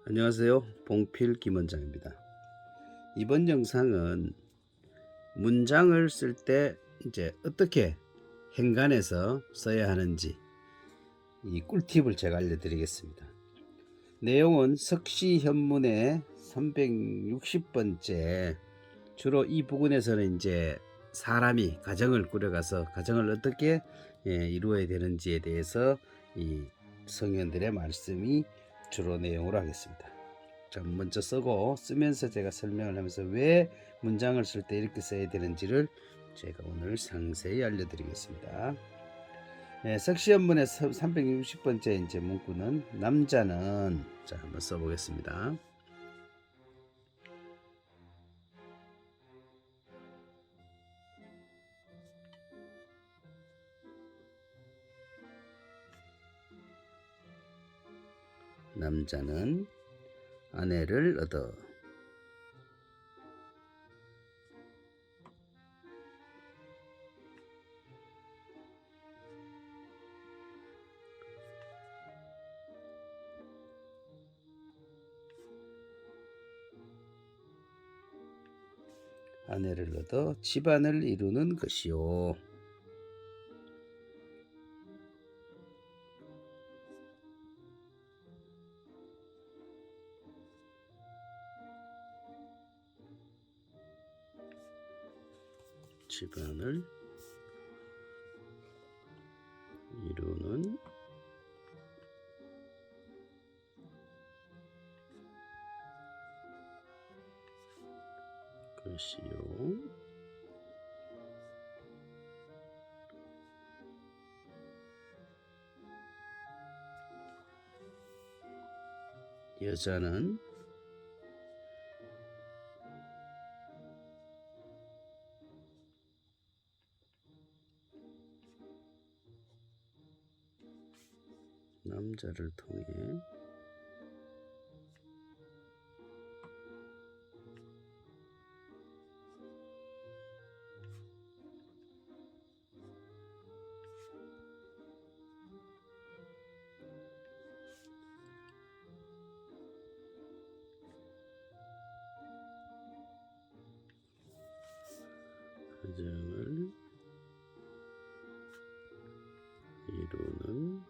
안녕하세요. 봉필 김원장입니다. 이번 영상은 문장을 쓸 때 이제 어떻게 행간해서 써야 하는지 이 꿀팁을 제가 알려드리겠습니다. 내용은 석시현문의 360번째, 주로 이 부분에서는 이제 사람이 가정을 꾸려가서 가정을 어떻게 이루어야 되는지에 대해서 이 성현들의 말씀이 주로 내용으로 하겠습니다. 자, 먼저 쓰면서 제가 설명을 하면서 왜 문장을 쓸 때 이렇게 써야 되는지를 제가 오늘 상세히 알려드리겠습니다. 석시현문의 360번째 이제 문구는 남자는, 자, 한번 써보겠습니다. 남자는 아내를 얻어 집안을 이루는 것이요. 집안을 이루는 것이요. 여자는 남자를 통해 가정을 이루는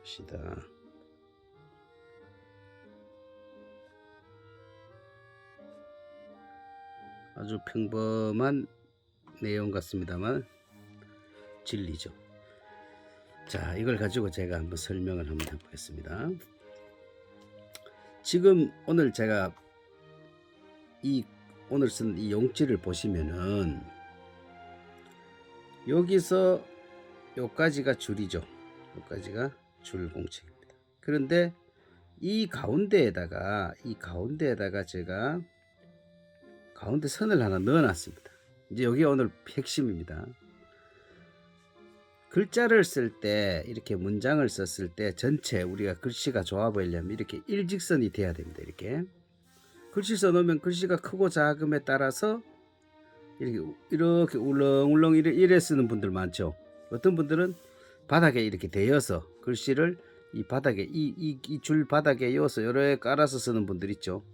것이다. 아주 평범한 내용 같습니다만 진리죠. 자, 이걸 가지고 제가 한번 설명을 한번 해보겠습니다. 지금 오늘 제가 오늘 쓴 이 용지를 보시면은 여기서 요까지가 줄이죠. 요까지가 줄 공책입니다. 그런데 이 가운데에다가 제가 가운데 선을 하나 넣어놨습니다. 이제 여기 오늘 핵심입니다. 글자를 쓸 때, 이렇게 문장을 썼을 때 전체 우리가 글씨가 좋아 보이려면 이렇게 일직선이 돼야 됩니다. 이렇게 글씨 써놓으면 글씨가 크고 작음에 따라서 이렇게 울렁울렁 이래 쓰는 분들 많죠. 어떤 분들은 바닥에 이렇게 대어서 글씨를 이 바닥에 이 줄 바닥에 이어서 이렇게 깔아서 쓰는 분들 있죠.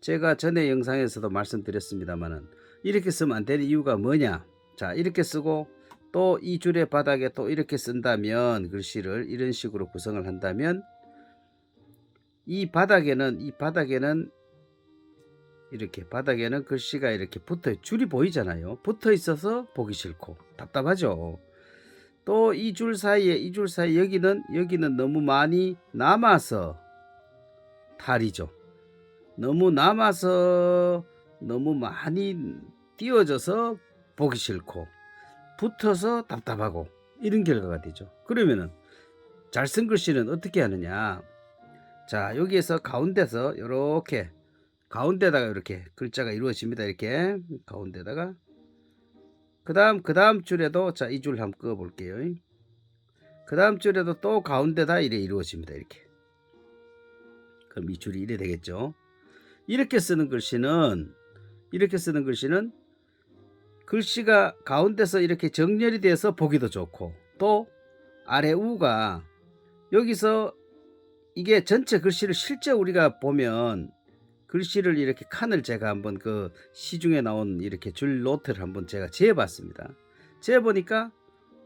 제가 전에 영상에서도 말씀드렸습니다만은 이렇게 쓰면 안 되는 이유가 뭐냐. 자, 이렇게 쓰고 또 이 줄의 바닥에 또 이렇게 쓴다면, 글씨를 이런 식으로 구성을 한다면 이 바닥에는 이렇게 바닥에는 글씨가 이렇게 줄이 보이잖아요. 붙어 있어서 보기 싫고 답답하죠. 또 이 줄 사이에 여기는 너무 많이 남아서 탈이죠. 너무 남아서 너무 많이 띄워져서 보기 싫고 붙어서 답답하고 이런 결과가 되죠. 그러면은 잘 쓴 글씨는 어떻게 하느냐. 자, 여기에서 가운데서 이렇게 가운데다가 이렇게 글자가 이루어집니다. 이렇게 가운데다가 그 다음 줄에도, 자, 이 줄 한번 그어 볼게요. 그 다음 줄에도 또 가운데다 이래 이루어집니다. 이렇게. 그럼 이 줄이 이래 되겠죠. 이렇게 쓰는 글씨는 글씨가 가운데서 이렇게 정렬이 돼서 보기도 좋고, 또 아래 우가 여기서 이게 전체 글씨를 실제 우리가 보면 글씨를 이렇게 칸을 제가 한번 그 시중에 나온 이렇게 줄 노트를 한번 제가 재어 봤습니다. 재어 보니까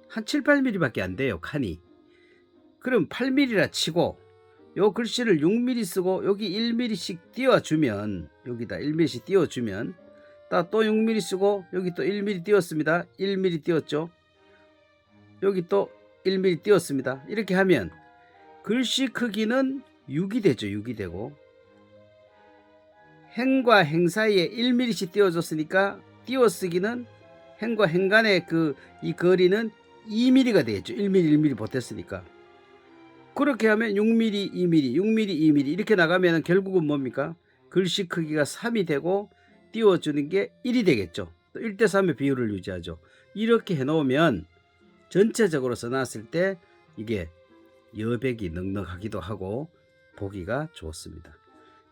한 7, 8mm 밖에 안 돼요, 칸이. 그럼 8mm라 치고 요 글씨를 6mm 쓰고 여기 1mm씩 띄워주면, 여기다 1mm씩 띄워주면, 또 6mm 쓰고 여기 또 1mm 띄웠습니다. 1mm 띄웠죠. 여기 또 1mm 띄웠습니다. 이렇게 하면 글씨 크기는 6이 되죠. 6이 되고, 행과 행 사이에 1mm씩 띄워줬으니까 띄워쓰기는 행과 행 간의 이 거리는 2mm가 되겠죠. 1mm 1mm 보탰으니까. 그렇게 하면 6mm 2mm 6mm 2mm 이렇게 나가면 결국은 뭡니까? 글씨 크기가 3이 되고 띄워주는 게 1이 되겠죠. 또 1대3의 비율을 유지하죠. 이렇게 해놓으면 전체적으로 써놨을 때 이게 여백이 넉넉하기도 하고 보기가 좋습니다.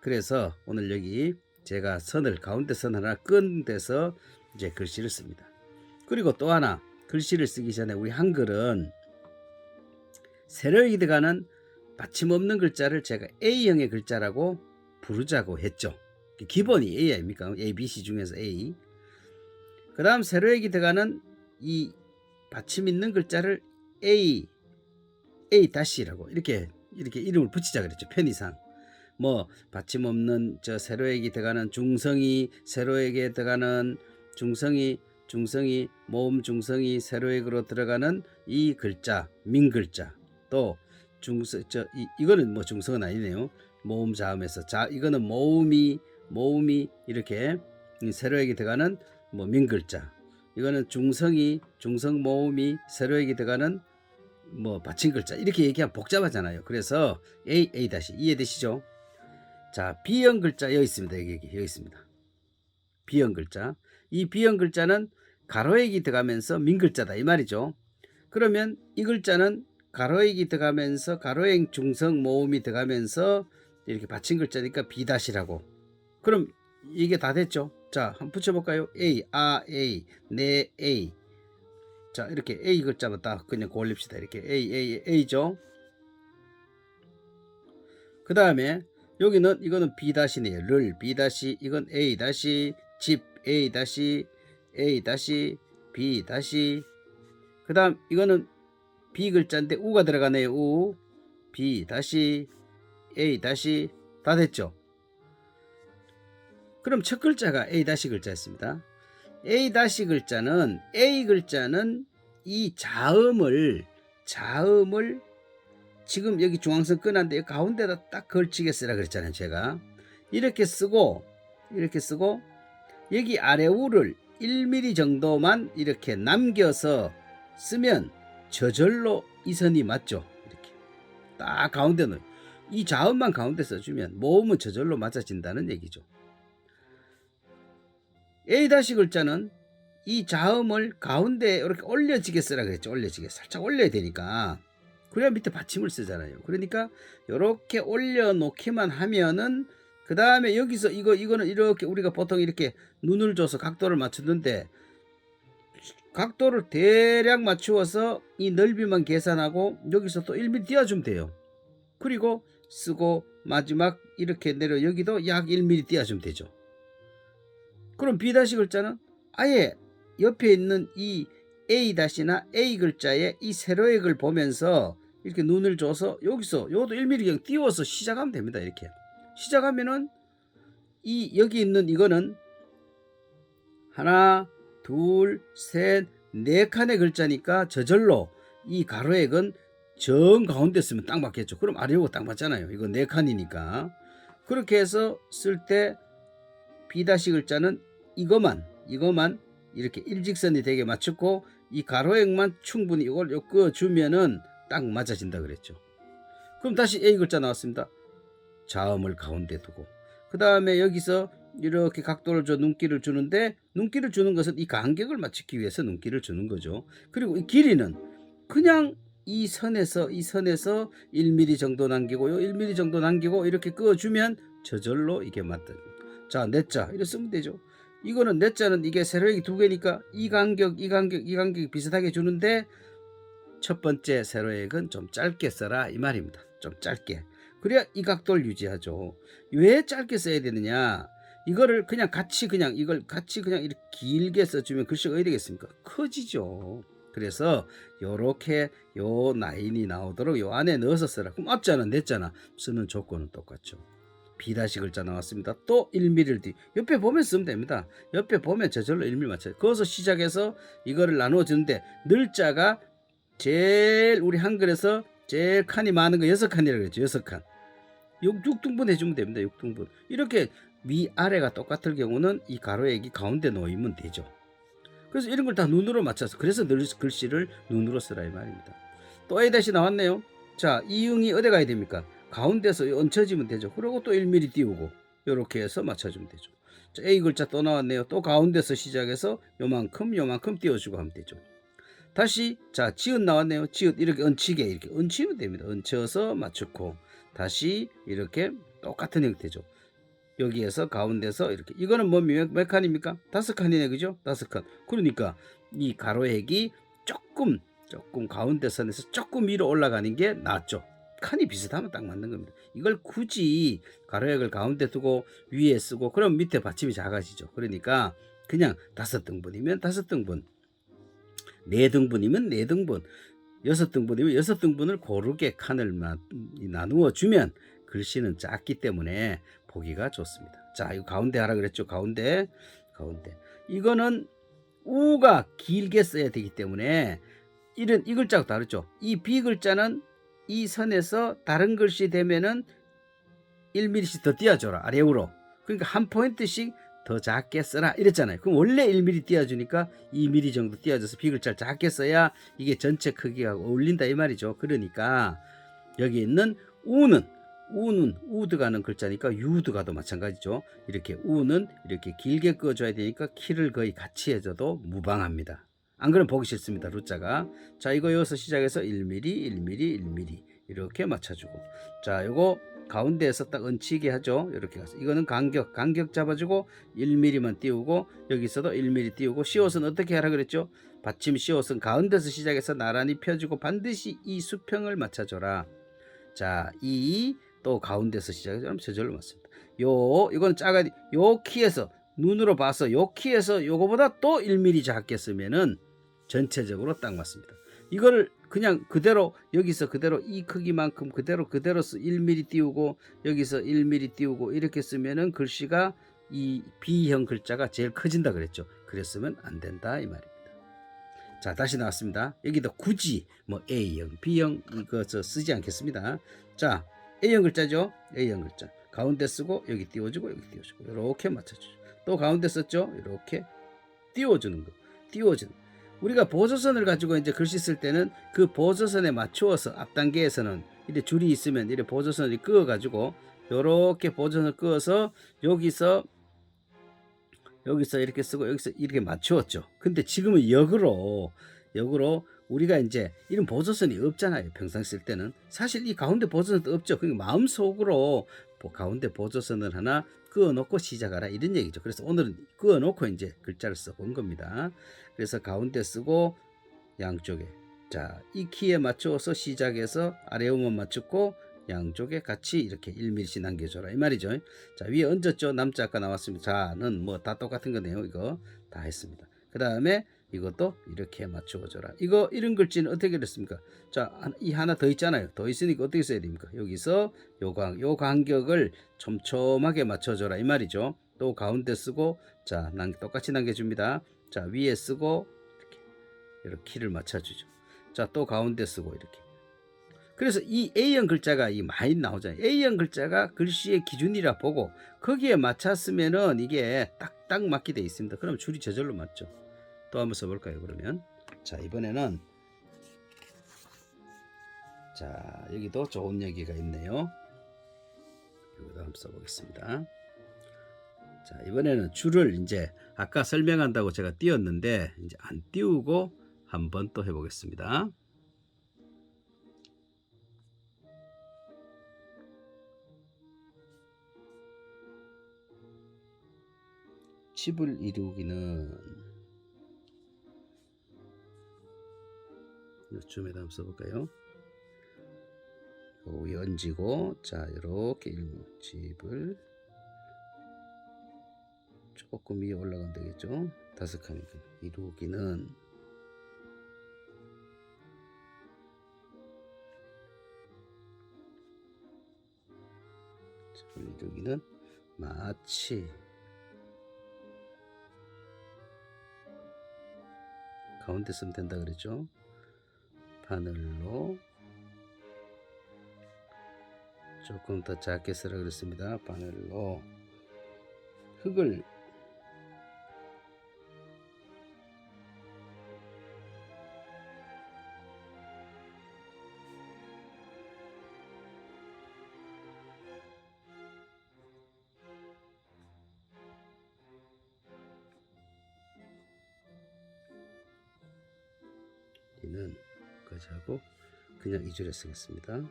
그래서 오늘 여기 제가 선을 가운데 선 하나 끈 데서 이제 글씨를 씁니다. 그리고 또 하나, 글씨를 쓰기 전에 우리 한글은 세로역이 들어가는 받침 없는 글자를 제가 A형의 글자라고 부르자고 했죠. 기본이 A 아닙니까? A, B, C 중에서 A. 그 다음 세로역이 들어가는 이 받침 있는 글자를 A-라고 이렇게 이름을 붙이자 그랬죠. 편의상. 뭐 받침 없는 저 세로역이 들어가는 중성이, 세로역에 들어가는 중성이, 모음 중성이 세로역으로 들어가는 이 글자, 민글자. 또 이거는 뭐 중성은 아니네요. 모음 자음에서 이거는 모음이 이렇게 세로역이 들어가는 뭐 민글자. 이거는 중성 모음이 세로역이 들어가는 뭐 받침 글자. 이렇게 얘기하면 복잡하잖아요. 그래서 A 이해되시죠? 자, B형 글자 여기 있습니다. 여기 있습니다. B형 글자. 이 B형 글자는 가로액이 들어가면서 민글자다 이 말이죠. 그러면 이 글자는 가로액이 들어가면서 가로액 중성 모음이 들어가면서 이렇게 받침 글자니까 B라고. 그럼 이게 다 됐죠. 자, 한번 붙여볼까요? A, A, 네 A. 자, 이렇게 A 글자만 딱 그냥 고립시다. 이렇게 A죠. 그 다음에 여기는 이거는 B-네요. B-, 이건 A-, 집 A-, B-, 그 다음 이거는 B 글자인데 우가 들어가네요. 우, B-, A-, 다 됐죠. 그럼 첫 글자가 A- 글자였습니다. A- 글자는 이 자음을 지금 여기 중앙선 끈한데 가운데다 딱 걸치게 쓰라 그랬잖아요. 제가 이렇게 쓰고 여기 아래 우를 1mm 정도만 이렇게 남겨서 쓰면 저절로 이 선이 맞죠. 이렇게 딱 가운데는 이 자음만 가운데 써주면 모음은 저절로 맞아진다는 얘기죠. A- 글자는 이 자음을 가운데 이렇게 올려지게 쓰라 그랬죠. 올려지게 살짝 올려야 되니까. 그래야 밑에 받침을 쓰잖아요. 그러니까 이렇게 올려놓기만 하면은 그 다음에 여기서 이거는 이렇게 우리가 보통 이렇게 눈을 줘서 각도를 맞추는데 각도를 대략 맞추어서 이 넓이만 계산하고 여기서 또 1mm 띄워주면 돼요. 그리고 쓰고 마지막 이렇게 내려 여기도 약 1mm 띄워주면 되죠. 그럼 B- 글자는 아예 옆에 있는 이 A-나 A 글자의 이 세로액을 보면서 이렇게 눈을 줘서 여기서 요것도 1mm 그냥 띄워서 시작하면 됩니다. 이렇게 시작하면은 여기 있는 이거는 하나, 둘, 셋, 네 칸의 글자니까 저절로 이 가로액은 정 가운데 쓰면 딱 맞겠죠. 그럼 아래오가 딱 맞잖아요. 이거 네 칸이니까. 그렇게 해서 쓸 때 B- 글자는 이거만 이렇게 일직선이 되게 맞추고 이 가로액만 충분히 이걸 엮어주면은 딱 맞아진다 그랬죠. 그럼 다시 A 글자 나왔습니다. 자음을 가운데 두고 그 다음에 여기서 이렇게 각도를 줘 눈길을 주는데 눈길을 주는 것은 이 간격을 맞추기 위해서 눈길을 주는 거죠. 그리고 이 길이는 그냥 이 선에서 1mm 정도 남기고요. 1mm 정도 남기고 이렇게 그어주면 저절로 이게 맞다. 자, 넷자 이렇게 쓰면 되죠. 이거는 넷자는 이게 세로역이 두 개니까 이 간격이 비슷하게 주는데 첫 번째 세로액은 좀 짧게 써라 이 말입니다. 좀 짧게. 그래야 이 각도를 유지하죠. 왜 짧게 써야 되느냐? 이거를 그냥 같이 그냥 이걸 같이 그냥 이렇게 길게 써주면 글씨가 어디 되겠습니까? 커지죠. 그래서 요렇게 요 라인이 나오도록 요 안에 넣어서 써라. 그럼 앞자는 냈잖아. 쓰는 조건은 똑같죠. 비다시 글자 나왔습니다. 또 1mm를 옆에 보면 쓰면 됩니다. 옆에 보면 저절로 1mm 맞춰요. 거기서 시작해서 이거를 나누어 주는데 늘자가 제일 우리 한글에서 제일 칸이 많은 거 6칸이라고 그랬죠. 6칸. 6등분 해주면 됩니다. 6등분. 이렇게 위아래가 똑같을 경우는 이 가로액이 가운데 놓이면 되죠. 그래서 이런 걸 다 눈으로 맞춰서 그래서 늘 글씨를 눈으로 쓰라 이 말입니다. 또 A 다시 나왔네요. 자, 이응이 어디 가야 됩니까? 가운데서 얹혀지면 되죠. 그리고 또 1mm 띄우고 이렇게 해서 맞춰주면 되죠. 자, A 글자 또 나왔네요. 또 가운데서 시작해서 요만큼 띄워주고 하면 되죠. 다시 자 지읒 나왔네요. 지읒 이렇게 얹히게 이렇게 얹히면 됩니다. 얹혀서 맞추고 다시 이렇게 똑같은 형태죠. 여기에서 가운데서 이렇게 이거는 뭐 몇 칸입니까? 5칸이네 그죠? 5칸. 그러니까 이 가로액이 조금 가운데 선에서 조금 위로 올라가는 게 낫죠. 칸이 비슷하면 딱 맞는 겁니다. 이걸 굳이 가로액을 가운데 두고 위에 쓰고 그럼 밑에 받침이 작아지죠. 그러니까 그냥 5등분이면 5등분, 4등분이면 4등분, 6등분이면 6등분을 고르게 칸을 나누어 주면 글씨는 작기 때문에 보기가 좋습니다. 자, 이거 가운데 하라 그랬죠. 가운데. 이거는 우가 길게 써야 되기 때문에 이 글자하고 다르죠. 이 B 글자는 이 선에서 다른 글씨 되면은 1mm씩 더 띄워줘라. 아래우로. 그러니까 한 포인트씩 더 작게 써라 이랬잖아요. 그럼 원래 1mm 띄워주니까 2mm 정도 띄워줘서 B 글자를 작게 써야 이게 전체 크기가 어울린다 이 말이죠. 그러니까 여기 있는 우는 우 들어가는 글자니까 유 들어가도 마찬가지죠. 이렇게 우는 이렇게 길게 그어줘야 되니까 키를 거의 같이 해줘도 무방합니다. 안 그러면 보기 싫습니다. 루자가. 자, 이거 여기서 시작해서 1mm 이렇게 맞춰주고, 자, 요거 가운데에서 딱 얹히게 하죠. 이렇게 가서 이거는 간격 잡아주고 1mm만 띄우고 여기서도 1mm 띄우고 시옷은 어떻게 하라 그랬죠? 받침 시옷은 가운데서 시작해서 나란히 펴주고 반드시 이 수평을 맞춰줘라. 자, 이 또 가운데서 시작해서 저절로 맞습니다. 이건 작아 요 키에서 눈으로 봐서 요 키에서 요거보다 또 1mm 작게 쓰면은 전체적으로 딱 맞습니다. 이거를 그냥 그대로 여기서 그대로 이 크기만큼 그대로 1mm 띄우고 여기서 1mm 띄우고 이렇게 쓰면은 글씨가 이 B형 글자가 제일 커진다 그랬죠. 그랬으면 안 된다 이 말입니다. 자, 다시 나왔습니다. 여기도 굳이 뭐 A형, B형 이거 쓰지 않겠습니다. 자, A형 글자죠. A형 글자 가운데 쓰고 여기 띄워주고 여기 띄워주고 이렇게 맞춰주죠. 또 가운데 썼죠. 이렇게 띄워주는 거. 우리가 보조선을 가지고 이제 글씨 쓸 때는 그 보조선에 맞추어서 앞 단계에서는 이렇게 줄이 있으면 이렇게 보조선을 그어 가지고 이렇게 보조선을 그어서 여기서 이렇게 쓰고 여기서 이렇게 맞추었죠. 근데 지금은 역으로 우리가 이제 이런 보조선이 없잖아요. 평상 쓸 때는 사실 이 가운데 보조선도 없죠. 그러니까 마음속으로 가운데 보조선을 하나 그어놓고 시작하라 이런 얘기죠. 그래서 오늘은 그어놓고 이제 글자를 써본 겁니다. 그래서 가운데 쓰고 양쪽에 자, 이 키에 맞춰서 시작해서 아래음원 맞추고 양쪽에 같이 이렇게 1mm씩 남겨줘라 이 말이죠. 자, 위에 얹었죠. 남자 아까 나왔습니다. 자는 뭐 다 똑같은 거네요. 이거 다 했습니다. 그 다음에 이것도 이렇게 맞추어줘라. 이런 글씨는 어떻게 그렸습니까? 자, 이 하나 더 있잖아요. 더 있으니까 어떻게 써야 됩니까? 여기서 요 간격을 촘촘하게 맞춰줘라 이 말이죠. 또 가운데 쓰고 자, 똑같이 남겨줍니다. 자, 위에 쓰고 이렇게 키를 맞춰주죠. 자, 또 가운데 쓰고 이렇게. 그래서 이 A형 글자가 많이 나오잖아요. A형 글자가 글씨의 기준이라 보고 거기에 맞췄으면은 이게 딱딱 맞게 돼 있습니다. 그럼 줄이 저절로 맞죠. 또 한번 써볼까요? 그러면 자, 이번에는 자, 여기도 좋은 얘기가 있네요. 이거도 한번 써보겠습니다. 자, 이번에는 줄을 이제 아까 설명한다고 제가 띄웠는데 이제 안 띄우고 한번 또 해보겠습니다. 집을 이루기는 줌에다 한번 써볼까요? 위에 얹고, 자, 이렇게 일목집을 조금 위에 올라가면 되겠죠? 5칸이니까. 이루기는 이루기는 마치 가운데 쓰면 된다 그랬죠? 바늘로 조금 더 작게 쓰라 그랬습니다. 바늘로 흙을 이는 까지 하고 그냥 2줄에 쓰겠습니다.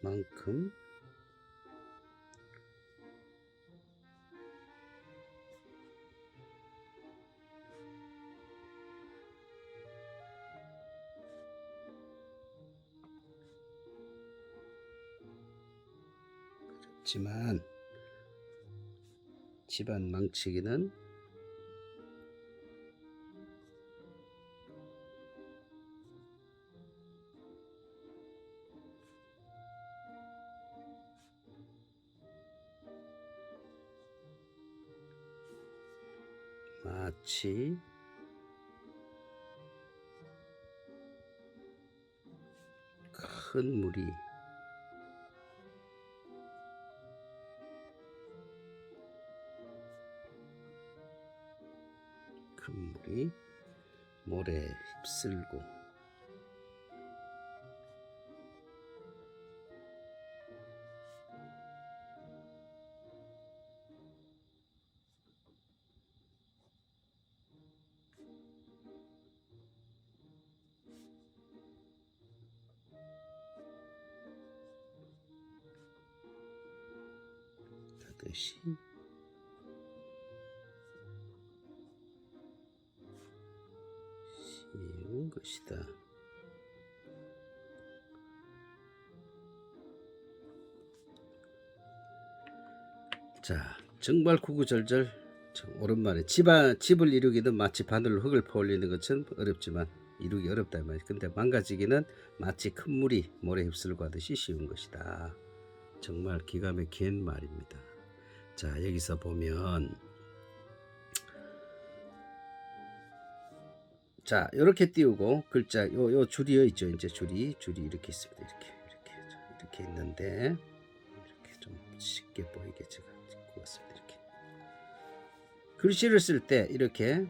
컷만큼 그렇지만 집안 망치기는 마치 큰 물이 모래 휩쓸고 하듯이 쉬운 것이다. 자, 정말 구구절절 오랜만에 집을 이루기는 마치 바늘로 흙을 퍼올리는 것은 어렵지만 이루기 어렵다 이 말이야. 근데 망가지기는 마치 큰 물이 모래 휩쓸고 하듯이 쉬운 것이다. 정말 기가 막힌 말입니다. 자, 여기서 보면 자, 이렇게 띄우고 글자 요 줄이어 있죠. 이제 줄이 이렇게 있습니다. 이렇게 있는데 이렇게 좀 쉽게 보이게 제가 찍고 왔습니다. 이렇게 글씨를 쓸 때 이렇게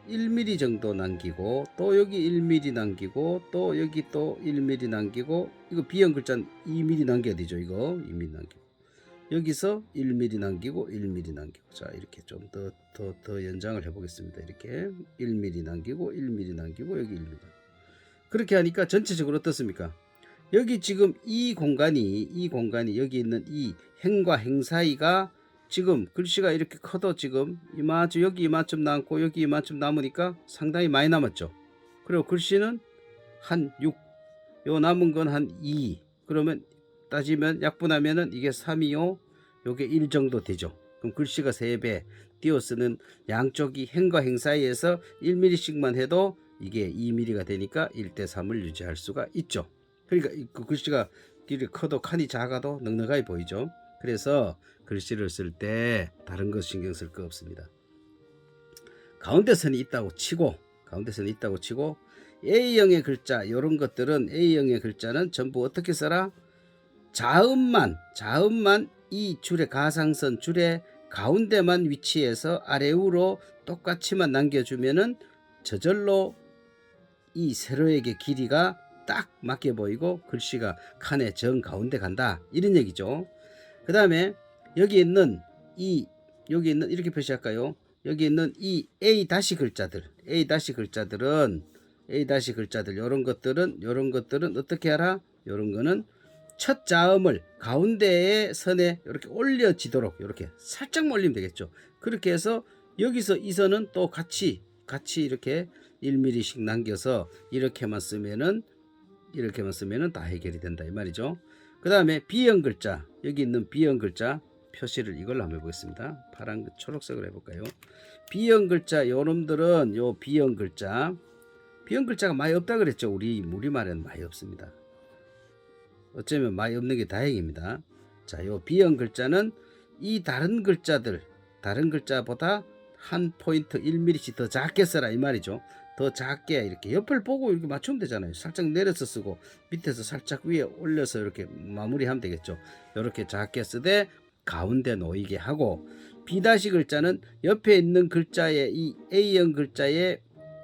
1mm 정도 남기고 또 여기 1mm 남기고 또 여기 또 1mm 남기고 이거 비형 글자는 2mm 남겨야 되죠. 이거 2mm 남기고 여기서 1mm 남기고 1mm 남기고 자 이렇게 좀 더 연장을 해보겠습니다. 이렇게 1mm 남기고 1mm 남기고 여기 1mm 그렇게 하니까 전체적으로 어떻습니까? 여기 지금 이 공간이 여기 있는 이 행과 행 사이가 지금 글씨가 이렇게 커도 지금 이만큼 여기 이만큼 남고 여기 이만큼 남으니까 상당히 많이 남았죠. 그리고 글씨는 한 6, 요 남은 건 한 2. 그러면 따지면 약분하면은 이게 3이요. 요게 1 정도 되죠. 그럼 글씨가 3배 띄어 쓰는 양쪽이 행과 행 사이에서 1mm씩만 해도 이게 2mm가 되니까 1대3을 유지할 수가 있죠. 그러니까 그 글씨가 길이 커도 칸이 작아도 넉넉하게 보이죠. 그래서 글씨를 쓸 때 다른 것 신경 쓸 거 없습니다. 가운데 선이 있다고 치고 A형의 글자 이런 것들은 A형의 글자는 전부 어떻게 써라? 자음만 이 줄의 가상선 줄의 가운데만 위치해서 아래 위로 똑같이만 남겨주면은 저절로 이 세로에게 길이가 딱 맞게 보이고 글씨가 칸의 정 가운데 간다 이런 얘기죠. 그 다음에 여기 있는 이렇게 표시할까요? 여기 있는 이 A 다시 글자들 이런 것들은 어떻게 하라? 이런 거는 첫 자음을 가운데의 선에 이렇게 올려지도록 이렇게 살짝만 올리면 되겠죠. 그렇게 해서 여기서 이 선은 또 같이 이렇게 1mm씩 남겨서 이렇게만 쓰면은 다 해결이 된다 이 말이죠. 그 다음에 B형 글자, 여기 있는 B형 글자 표시를 이걸로 한번 해보겠습니다. 파란 초록색으로 해볼까요? B형 글자, 요놈들은 요 B형 글자가 많이 없다 그랬죠. 우리말에는 많이 없습니다. 어쩌면 많이 없는 게 다행입니다. 자, 요 B형 글자는 이 다른 글자보다 한 포인트 1mm씩 더 작게 써라 이 말이죠. 더 작게 이렇게 옆을 보고 이렇게 맞추면 되잖아요. 살짝 내려서 쓰고 밑에서 살짝 위에 올려서 이렇게 마무리하면 되겠죠. 이렇게 작게 쓰되 가운데 놓이게 하고, B' 글자는 옆에 있는 글자의 이 A형 글자의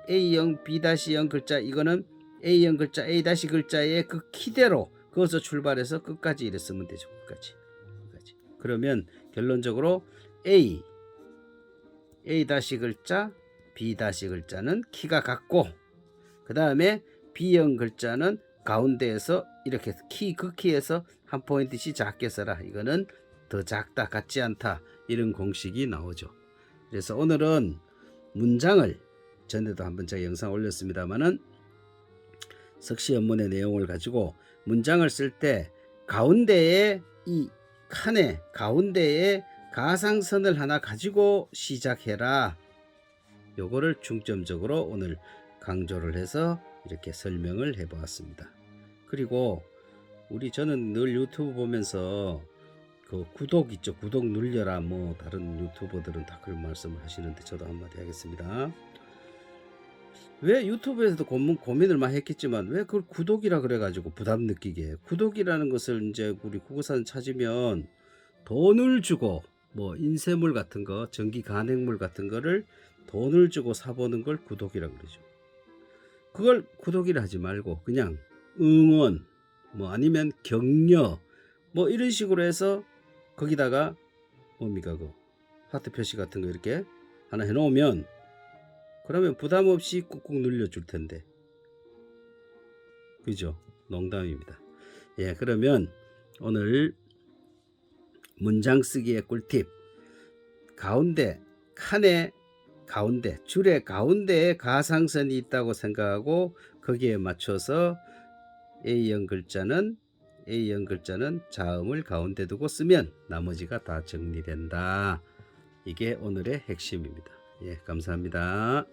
A형, B'형 글자, 이거는 A형 글자, A' 글자의 그 키대로 그것을 출발해서 끝까지 이래 쓰면 되죠. 끝까지. 그러면 결론적으로 A' 글자, B' 글자는 키가 같고, 그 다음에 B형 글자는 가운데에서 이렇게 그 키에서 한 포인트씩 작게 써라. 이거는 더 작다, 같지 않다, 이런 공식이 나오죠. 그래서 오늘은 문장을, 전에도 한번 제가 영상 올렸습니다만은 석시 연문의 내용을 가지고 문장을 쓸 때 가운데에 이 칸의 가운데에 가상선을 하나 가지고 시작해라. 요거를 중점적으로 오늘 강조를 해서 이렇게 설명을 해 보았습니다. 그리고 저는 늘 유튜브 보면서 그 구독 있죠. 구독 눌려라. 뭐 다른 유튜버들은 다 그런 말씀을 하시는데 저도 한마디 하겠습니다. 왜 유튜브에서도 고민을 많이 했겠지만 왜 그걸 구독이라 그래가지고 부담 느끼게, 구독이라는 것을 이제 우리 국어사전 찾으면 돈을 주고 뭐 인쇄물 같은 거, 전기 간행물 같은 거를 돈을 주고 사보는 걸 구독이라 그러죠. 그걸 구독이라 하지 말고 그냥 응원, 뭐 아니면 격려, 뭐 이런 식으로 해서 거기다가 뭡니까 그 하트 표시 같은 거 이렇게 하나 해놓으면, 그러면 부담 없이 꾹꾹 눌려줄 텐데, 그죠? 농담입니다. 예, 그러면 오늘 문장 쓰기의 꿀팁, 가운데 칸의 가운데, 줄의 가운데에 가상선이 있다고 생각하고 거기에 맞춰서 A형 글자는 자음을 가운데 두고 쓰면 나머지가 다 정리된다. 이게 오늘의 핵심입니다. 예, 감사합니다.